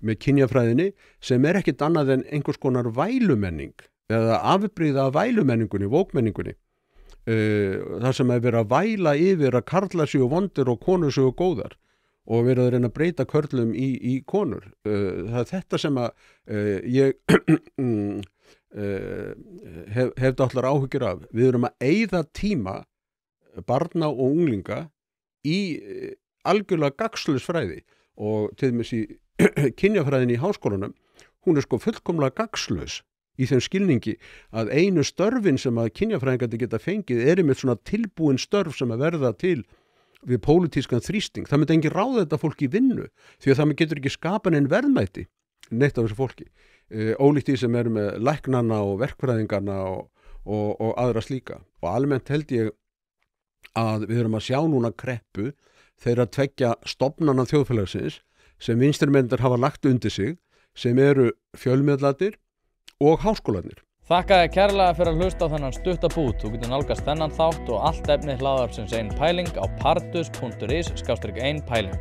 með kynjafræðinni sem ekkert annað en einhvers konar vælumenning eða afbrigða af vælumenningunni, vókmenningunni. Það sem verið að væla yfir að karlar séu vondir og konur séu góðar og verið að reyna að breyta körlum í konur. Það er þetta sem að ég hef allar áhyggjur af. Við erum að eyða tíma barna og unglinga í algjörlega gagnslausfræði og til dæmis í kynjafræðinni í háskólanum, hún er sko fullkomlega gagnslaus í þeim skilningi að einu störfin sem að kynjafræðingarnir geta fengið með svona tilbúin störf sem að verða til við pólitískan þrýsting. Það myndi engin ráða þetta fólk í vinnu því að það getur ekki skapað neinn verðmæti neitt af þessu fólki. Ólíkt því sem með læknana og verkfræðingarna og aðra slíka. Og almennt held ég að við erum að sjá núna kreppu þeirra tveggja stofnana þjóðfélagsins sem vinstrimennir hafa lagt undir sig, sem eru fjölmiðlarnir og háskólarnir. Þakka þér kærlega fyrir að hlusta á þennan stutta bút. Þú getur nálgast þennan þátt og allt efni hlaðvarpsins Ein pæling á pardus.is/einpæling.